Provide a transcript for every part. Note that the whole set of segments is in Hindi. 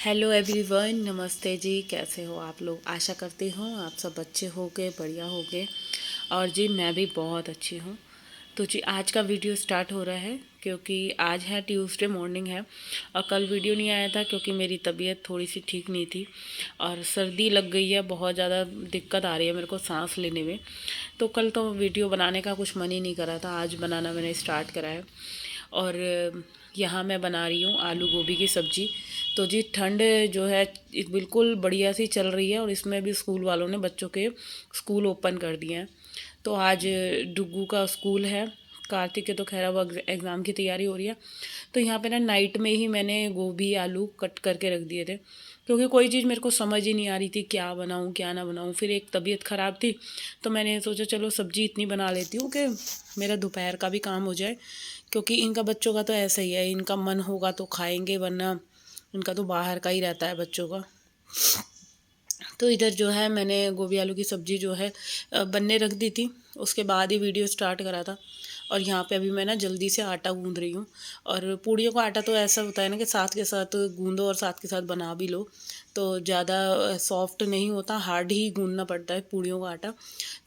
हेलो एवरीवन, नमस्ते जी। कैसे हो आप लोग? आशा करती हूँ आप सब अच्छे होगे, बढ़िया होगे। और जी मैं भी बहुत अच्छी हूँ। तो जी आज का वीडियो स्टार्ट हो रहा है क्योंकि आज है ट्यूसडे मॉर्निंग है और कल वीडियो नहीं आया था क्योंकि मेरी तबीयत थोड़ी सी ठीक नहीं थी और सर्दी लग गई है। बहुत ज़्यादा दिक्कत आ रही है मेरे को सांस लेने में। तो कल तो वीडियो बनाने का कुछ मन ही नहीं कर रहा था। आज बनाना मैंने स्टार्ट करा है। और यहाँ मैं बना रही हूँ आलू गोभी की सब्ज़ी। तो जी ठंड जो है बिल्कुल बढ़िया सी चल रही है और इसमें भी स्कूल वालों ने बच्चों के स्कूल ओपन कर दिए हैं। तो आज डुग्गू का स्कूल है। कार्तिक के तो खैर अब एग्ज़ाम की तैयारी हो रही है। तो यहाँ पे ना नाइट में ही मैंने गोभी आलू कट करके रख दिए थे क्योंकि कोई चीज़ मेरे को समझ ही नहीं आ रही थी क्या बनाऊँ क्या ना बनाऊँ। फिर एक तबीयत ख़राब थी तो मैंने सोचा चलो सब्ज़ी इतनी बना लेती हूँ कि मेरा दोपहर का भी काम हो जाए। क्योंकि इनका बच्चों का तो ऐसा ही है, इनका मन होगा तो खाएंगे वरना इनका तो बाहर का ही रहता है बच्चों का। तो इधर जो है मैंने गोभी आलू की सब्ज़ी जो है बनने रख दी थी। उसके बाद ही वीडियो स्टार्ट करा था। और यहाँ पे अभी मैं ना जल्दी से आटा गूंद रही हूँ। और पूड़ियों का आटा तो ऐसा होता है ना कि साथ के साथ गूंदो और साथ के साथ बना भी लो तो ज़्यादा सॉफ्ट नहीं होता, हार्ड ही गूंदना पड़ता है पूड़ियों का आटा।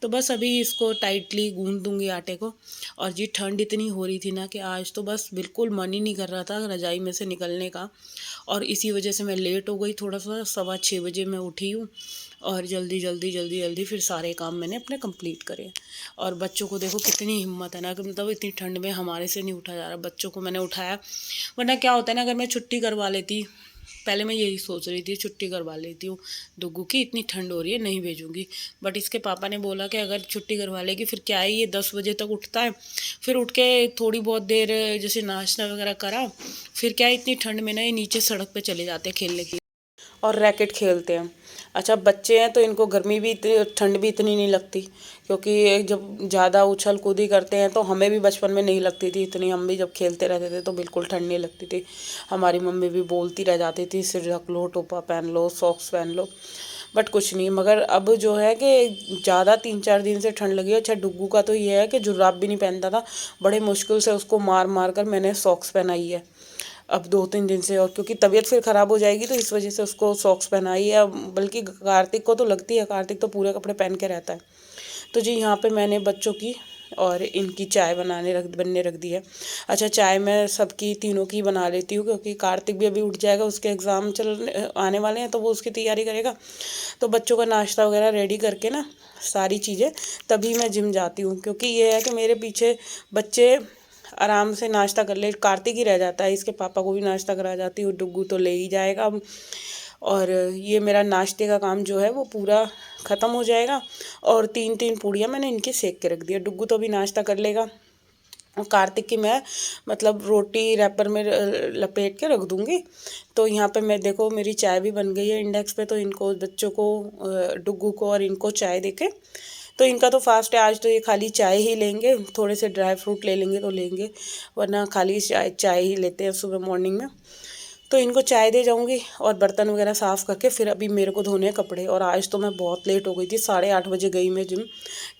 तो बस अभी इसको टाइटली गूंद दूंगी आटे को। और जी ठंड इतनी हो रही थी ना कि आज तो बस बिल्कुल मन ही नहीं कर रहा था रज़ाई में से निकलने का। और इसी वजह से मैं लेट हो गई थोड़ा सा। 6:15 मैं उठी हूँ और जल्दी जल्दी जल्दी जल्दी फिर सारे काम मैंने अपने कंप्लीट करे। और बच्चों को देखो कितनी हिम्मत है ना कि मतलब इतनी ठंड में हमारे से नहीं उठा जा रहा। बच्चों को मैंने उठाया, वरना क्या होता है ना अगर मैं छुट्टी करवा लेती, पहले मैं यही सोच रही थी छुट्टी करवा लेती हूँ दुग्गू की, इतनी ठंड हो रही है नहीं भेजूंगी। बट इसके पापा ने बोला कि अगर छुट्टी करवा लेगी फिर क्या है, ये 10 बजे तक उठता है। फिर उठ के थोड़ी बहुत देर जैसे नाश्ता वगैरह करा, फिर क्या है इतनी ठंड में ना ये नीचे सड़क पे चले जाते हैं खेलने के लिए और रैकेट खेलते हैं। अच्छा बच्चे हैं तो इनको गर्मी भी इतनी ठंड भी इतनी नहीं लगती क्योंकि जब ज़्यादा उछल कूदी करते हैं तो हमें भी बचपन में नहीं लगती थी इतनी। हम भी जब खेलते रहते थे तो बिल्कुल ठंड नहीं लगती थी। हमारी मम्मी भी बोलती रह जाती थी सिर ढक लो, टोपा पहन लो, सॉक्स पहन लो। बट कुछ नहीं। मगर अब जो है कि ज़्यादा 3-4 दिन से ठंड लगी है। अच्छा डुग्गू का तो ये है कि जुर्राब भी नहीं पहनता था, बड़े मुश्किल से उसको मार मार कर मैंने सॉक्स पहनाई है अब 2-3 दिन से। और क्योंकि तबीयत फिर ख़राब हो जाएगी तो इस वजह से उसको सॉक्स पहनाई है। बल्कि कार्तिक को तो लगती है, कार्तिक तो पूरे कपड़े पहन के रहता है। तो जी यहाँ पे मैंने बच्चों की और इनकी चाय बनने रख दी है। अच्छा चाय मैं सबकी तीनों की बना लेती हूँ क्योंकि कार्तिक भी अभी उठ जाएगा, उसके एग्ज़ाम आने वाले हैं तो वो उसकी तैयारी करेगा। तो बच्चों का नाश्ता वगैरह रेडी करके ना सारी चीज़ें तभी मैं जिम जाती हूँ। क्योंकि ये है कि मेरे पीछे बच्चे आराम से नाश्ता कर ले। कार्तिक ही रह जाता है, इसके पापा को भी नाश्ता करा जाती हूँ, डुग्गू तो ले ही जाएगा अब। और ये मेरा नाश्ते का काम जो है वो पूरा ख़त्म हो जाएगा। और 3-3 पूड़ियाँ मैंने इनके सेक के रख दिया। डुग्गू तो अभी नाश्ता कर लेगा और कार्तिक की मैं मतलब रोटी रैपर में लपेट के रख दूँगी। तो यहाँ पे मैं देखो मेरी चाय भी बन गई है इंडेक्स पे। तो इनको बच्चों को डुग्गू को और इनको चाय देके, तो इनका तो फास्ट है आज, तो ये खाली चाय ही लेंगे, थोड़े से ड्राई फ्रूट ले लेंगे तो लेंगे, वरना खाली चाय ही लेते हैं सुबह मॉर्निंग में। तो इनको चाय दे जाऊंगी और बर्तन वगैरह साफ़ करके फिर अभी मेरे को धोने हैं कपड़े। और आज तो मैं बहुत लेट हो गई थी, 8:30 बजे गई मैं जिम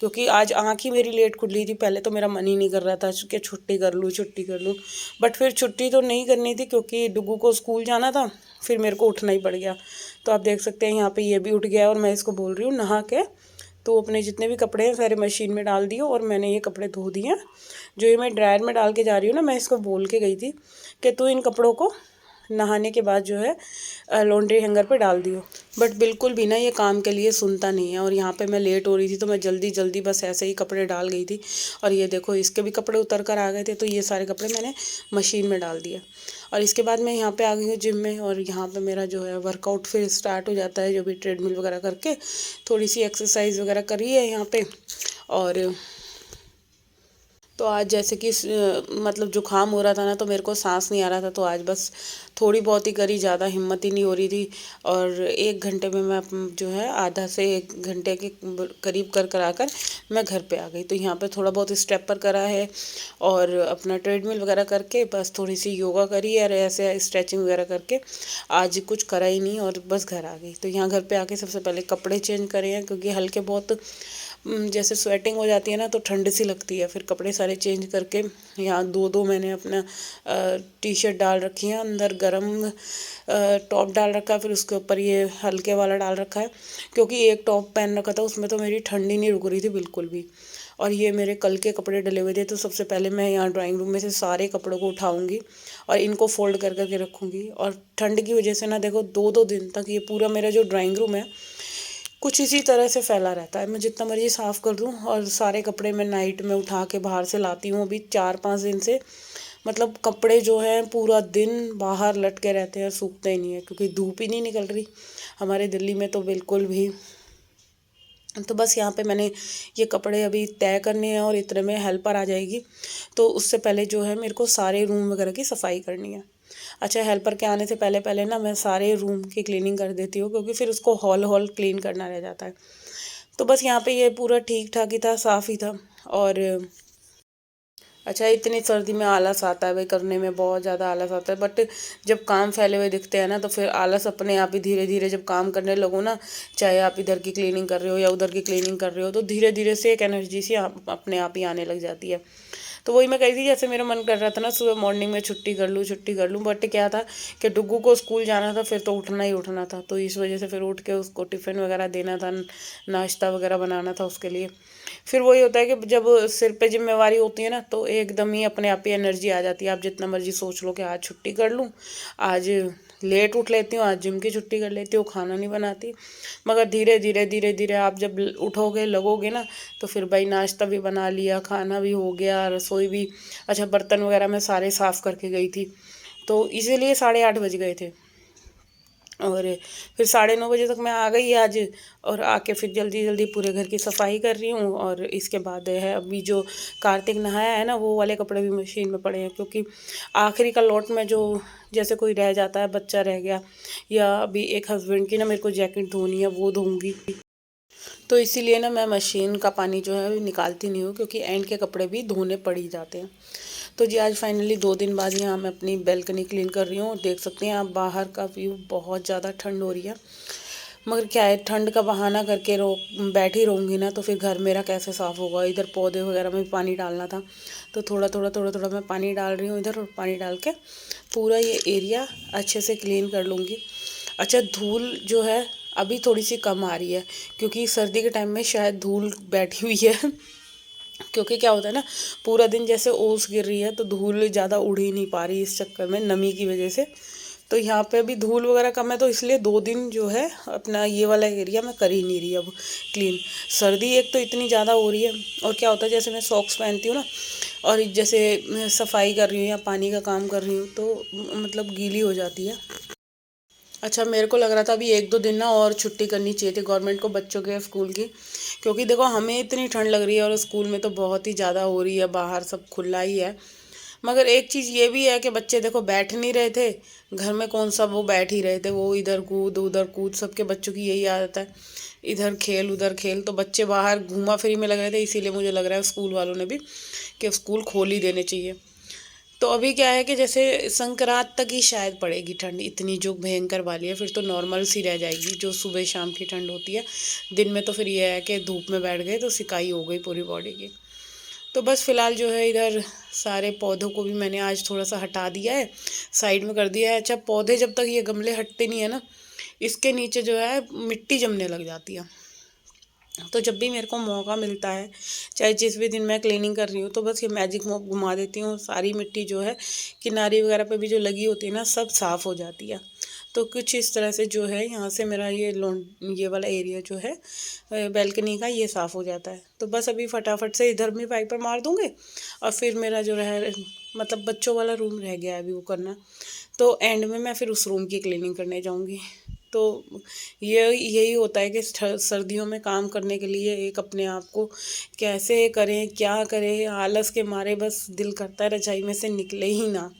क्योंकि आज आँख ही मेरी लेट खुली थी। पहले तो मेरा मन ही नहीं कर रहा था कि छुट्टी कर लूँ छुट्टी कर लूँ, बट फिर छुट्टी तो नहीं करनी थी क्योंकि डुग्गू को स्कूल जाना था। फिर मेरे को उठना ही पड़ गया। तो आप देख सकते हैं यहाँ पर ये भी उठ गया और मैं इसको बोल रही हूँ नहा के तो अपने जितने भी कपड़े हैं सारे मशीन में डाल दिए और मैंने ये कपड़े धो दिए। जो ये मैं ड्रायर में डाल के जा रही हूँ ना, मैं इसको बोल के गई थी कि तू इन कपड़ों को नहाने के बाद जो है लॉन्ड्री हैंगर पे डाल दियो। बट बिल्कुल भी ना ये काम के लिए सुनता नहीं है। और यहाँ पे मैं लेट हो रही थी तो मैं जल्दी जल्दी बस ऐसे ही कपड़े डाल गई थी। और ये देखो इसके भी कपड़े उतर कर आ गए थे तो ये सारे कपड़े मैंने मशीन में डाल दिए। और इसके बाद मैं यहाँ पे आ गई हूँ जिम में और यहाँ पे मेरा जो है वर्कआउट फिर स्टार्ट हो जाता है। जो भी ट्रेडमिल वगैरह करके थोड़ी सी एक्सरसाइज वगैरह करी है यहाँ पे। और तो आज जैसे कि मतलब जुकाम हो रहा था ना तो मेरे को सांस नहीं आ रहा था, तो आज बस थोड़ी बहुत ही करी, ज़्यादा हिम्मत ही नहीं हो रही थी। और 1 घंटे में मैं जो है आधा से 1 घंटे के करीब कर मैं घर पे आ गई। तो यहाँ पे थोड़ा बहुत स्टेपर करा है और अपना ट्रेडमिल वगैरह करके बस थोड़ी सी योगा करी है और ऐसे स्ट्रेचिंग वगैरह करके आज कुछ करा ही नहीं और बस घर आ गई। तो यहाँ घर पे आके सबसे पहले कपड़े चेंज करे हैं क्योंकि हल्के बहुत जैसे स्वेटिंग हो जाती है ना तो ठंड सी लगती है। फिर कपड़े सारे चेंज करके यहाँ दो दो मैंने अपना टी शर्ट डाल रखी है, अंदर गरम टॉप डाल रखा है, फिर उसके ऊपर ये हल्के वाला डाल रखा है, क्योंकि एक टॉप पहन रखा था उसमें तो मेरी ठंडी नहीं रुक रही थी बिल्कुल भी। और ये मेरे कल के कपड़े डले हुए थे, तो सबसे पहले मैं यहाँ ड्राइंग रूम में से सारे कपड़ों को उठाऊंगी और इनको फोल्ड कर करके रखूँगी। और ठंड की वजह से ना देखो 2-2 दिन तक ये पूरा मेरा जो ड्राइंग रूम है कुछ इसी तरह से फैला रहता है। मैं जितना मर्जी साफ़ कर दूँ, और सारे कपड़े मैं नाइट में उठा के बाहर से लाती हूँ अभी 4-5 दिन से। मतलब कपड़े जो हैं पूरा दिन बाहर लटके रहते हैं, सूखते ही नहीं है, क्योंकि धूप ही नहीं निकल रही हमारे दिल्ली में तो बिल्कुल भी। तो बस यहाँ पे मैंने ये कपड़े अभी तय करने हैं और इतने में हेल्पर आ जाएगी, तो उससे पहले जो है मेरे को सारे रूम वगैरह की सफाई करनी है। अच्छा, हेल्पर के आने से पहले पहले ना मैं सारे रूम की क्लीनिंग कर देती हूँ, क्योंकि फिर उसको हॉल हॉल क्लीन करना रह जाता है। तो बस यहाँ पे ये पूरा ठीक ठाक ही था, साफ़ ही था। और अच्छा, इतनी सर्दी में आलस आता है भाई, करने में बहुत ज़्यादा आलस आता है, बट जब काम फैले हुए दिखते हैं ना तो फिर आलस अपने आप ही धीरे धीरे जब काम करने लगो ना, चाहे आप इधर की क्लीनिंग कर रहे हो या उधर की क्लीनिंग कर रहे हो, तो धीरे धीरे से एक एनर्जी सी अपने आप ही आने लग जाती है। तो वही मैं कही थी, जैसे मेरा मन कर रहा था ना सुबह मॉर्निंग में छुट्टी कर लूँ, बट क्या था कि डुग्गू को स्कूल जाना था, फिर तो उठना ही उठना था, तो इस वजह से फिर उठ के उसको टिफ़िन वगैरह देना था, नाश्ता वगैरह बनाना था उसके लिए। फिर वही होता है कि जब सिर पे जिम्मेवारी होती है ना तो एकदम ही अपने आप ही एनर्जी आ जाती है। आप जितना मर्जी सोच लो कि आज छुट्टी कर लूँ, आज लेट उठ लेती हूँ, आज जिम की छुट्टी कर लेती हूँ, खाना नहीं बनाती, मगर धीरे धीरे धीरे धीरे आप जब उठोगे लगोगे ना तो फिर भाई नाश्ता भी बना लिया, खाना भी हो गया, रसोई भी। अच्छा, बर्तन वगैरह मैं सारे साफ़ करके गई थी, तो इसीलिए 8:30 बज गए थे। और फिर 9:30 बजे तक मैं आ गई आज, और आके फिर जल्दी जल्दी पूरे घर की सफाई कर रही हूँ। और इसके बाद है अभी जो कार्तिक नहाया है ना, वो वाले कपड़े भी मशीन में पड़े हैं, क्योंकि आखिरी का लॉट में जो जैसे कोई रह जाता है, बच्चा रह गया, या अभी एक हस्बैंड की ना मेरे को जैकेट धोनी है, वो धोऊंगी। तो इसीलिए ना मैं मशीन का पानी जो है निकालती नहीं हूँ, क्योंकि एंड के कपड़े भी धोने पड़ ही जाते हैं। तो जी आज फाइनली 2 दिन बाद यहाँ मैं अपनी बैल्कनी क्लीन कर रही हूँ। देख सकते हैं आप बाहर का व्यू, बहुत ज़्यादा ठंड हो रही है, मगर क्या है, ठंड का बहाना करके बैठी रहूँगी ना तो फिर घर मेरा कैसे साफ़ होगा। इधर पौधे वगैरह में भी पानी डालना था, तो थोड़ा थोड़ा मैं पानी डाल रही हूँ इधर, और पानी डाल के पूरा ये एरिया अच्छे से क्लीन कर लूँगी। अच्छा, धूल जो है अभी थोड़ी सी कम आ रही है, क्योंकि सर्दी के टाइम में शायद धूल बैठी हुई है क्योंकि क्या होता है ना, पूरा दिन जैसे ओस गिर रही है तो धूल ज़्यादा उड़ ही नहीं पा रही इस चक्कर में, नमी की वजह से। तो यहाँ पे अभी धूल वगैरह कम है, तो इसलिए 2 दिन जो है अपना ये वाला एरिया मैं कर ही नहीं रही अब क्लीन। सर्दी एक तो इतनी ज़्यादा हो रही है, और क्या होता है जैसे मैं सॉक्स पहनती हूँ ना, और जैसे मैं सफाई कर रही हूँ या पानी का काम कर रही हूँ, तो मतलब गीली हो जाती है। अच्छा, मेरे को लग रहा था अभी 1-2 दिन ना और छुट्टी करनी चाहिए थी गवर्नमेंट को बच्चों के स्कूल की, क्योंकि देखो हमें इतनी ठंड लग रही है और स्कूल में तो बहुत ही ज़्यादा हो रही है, बाहर सब खुला ही है। मगर एक चीज़ ये भी है कि बच्चे देखो बैठ नहीं रहे थे घर में, कौन सा वो बैठ ही रहे थे, वो इधर कूद उधर कूद, सबके बच्चों की यही आदत है, इधर खेल उधर खेल, तो बच्चे बाहर घूमा फिरी में लग रहे थे। इसीलिए मुझे लग रहा है स्कूल वालों ने भी कि स्कूल खोल ही देने चाहिए। तो अभी क्या है कि जैसे संक्रांत तक ही शायद पड़ेगी ठंड, इतनी जो भयंकर वाली है, फिर तो नॉर्मल सी रह जाएगी जो सुबह शाम की ठंड होती है। दिन में तो फिर ये है कि धूप में बैठ गए तो सिकाई हो गई पूरी बॉडी की। तो बस फिलहाल जो है इधर सारे पौधों को भी मैंने आज थोड़ा सा हटा दिया है, साइड में कर दिया है। अच्छा, पौधे जब तक ये गमले हटते नहीं है ना, इसके नीचे जो है मिट्टी जमने लग जाती है। तो जब भी मेरे को मौका मिलता है, चाहे जिस भी दिन मैं क्लीनिंग कर रही हूँ, तो बस ये मैजिक मॉप घुमा देती हूँ, सारी मिट्टी जो है किनारी वगैरह पे भी जो लगी होती है ना, सब साफ़ हो जाती है। तो कुछ इस तरह से जो है यहाँ से मेरा ये वाला एरिया जो है बैल्कनी का, ये साफ़ हो जाता है। तो बस अभी फटाफट से इधर भी वाइपर मार दूँगे, और फिर मेरा जो रह मतलब बच्चों वाला रूम रह गया है अभी वो करना, तो एंड में मैं फिर उस रूम की क्लीनिंग करने जाऊँगी। तो ये यही होता है कि सर्दियों में काम करने के लिए एक अपने आप को कैसे करें, क्या करें, आलस के मारे बस दिल करता है रजाई में से निकले ही ना।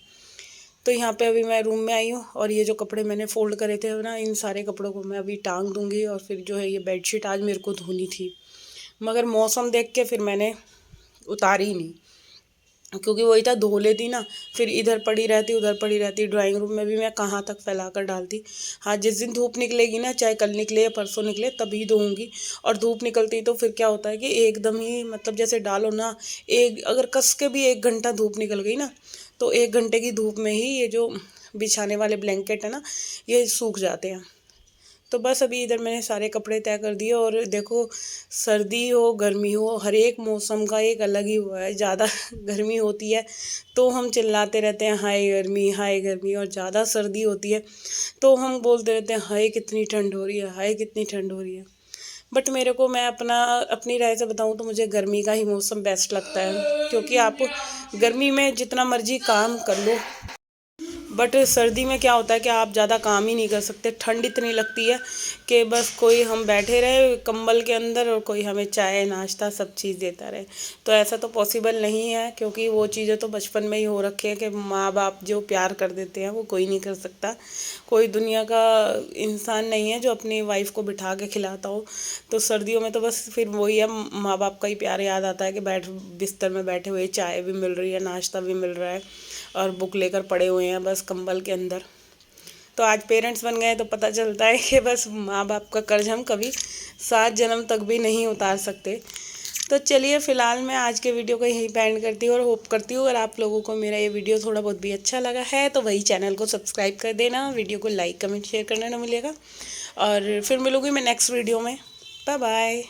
तो यहाँ पे अभी मैं रूम में आई हूँ, और ये जो कपड़े मैंने फ़ोल्ड करे थे ना, इन सारे कपड़ों को मैं अभी टांग दूँगी। और फिर जो है ये बेडशीट आज मेरे को धोनी थी, मगर मौसम देख के फिर मैंने उतारी ही नहीं। क्योंकि वही था, धो लेती ना, फिर इधर पड़ी रहती उधर पड़ी रहती, ड्राइंग रूम में भी मैं कहाँ तक फैला कर डालती। हाँ, जिस दिन धूप निकलेगी ना, चाहे कल निकले या परसों निकले, तभी धोऊंगी। और धूप निकलती तो फिर क्या होता है कि एकदम ही मतलब जैसे डालो ना, एक अगर कस के भी 1 घंटा धूप निकल गई ना, तो 1 घंटे की धूप में ही ये जो बिछाने वाले ब्लैंकेट है ना, ये सूख जाते हैं। तो बस अभी इधर मैंने सारे कपड़े तय कर दिए। और देखो, सर्दी हो गर्मी हो, हर एक मौसम का एक अलग ही हुआ है। ज़्यादा गर्मी होती है तो हम चिल्लाते रहते हैं हाय गर्मी, और ज़्यादा सर्दी होती है तो हम बोलते रहते हैं हाय कितनी ठंड हो रही है, हाय कितनी ठंड हो रही है। बट मेरे को, मैं अपनी राय से बताऊं तो मुझे गर्मी का ही मौसम बेस्ट लगता है, क्योंकि आप गर्मी में जितना मर्जी काम कर लो, बट सर्दी में क्या होता है कि आप ज़्यादा काम ही नहीं कर सकते। ठंड इतनी लगती है कि बस कोई हम बैठे रहे कंबल के अंदर और कोई हमें चाय नाश्ता सब चीज़ देता रहे। तो ऐसा तो पॉसिबल नहीं है, क्योंकि वो चीज़ें तो बचपन में ही हो रखी है कि माँ बाप जो प्यार कर देते हैं वो कोई नहीं कर सकता। कोई दुनिया का इंसान नहीं है जो अपनी वाइफ को बिठा के खिलाता हो। तो सर्दियों में तो बस फिर वही है, माँ बाप का ही प्यार याद आता है कि बिस्तर में बैठे हुए चाय भी मिल रही है, नाश्ता भी मिल रहा है, और बुक लेकर पड़े हुए हैं बस कंबल के अंदर। तो आज पेरेंट्स बन गए तो पता चलता है कि बस माँ बाप का कर्ज हम कभी 7 जन्म तक भी नहीं उतार सकते। तो चलिए, फ़िलहाल मैं आज के वीडियो को यहीं पे एंड करती हूँ, और होप करती हूँ अगर आप लोगों को मेरा ये वीडियो थोड़ा बहुत भी अच्छा लगा है तो वही चैनल को सब्सक्राइब कर देना, वीडियो को लाइक कमेंट शेयर करना ना मिलेगा। और फिर मिलूँगी मैं नेक्स्ट वीडियो में। Bye bye.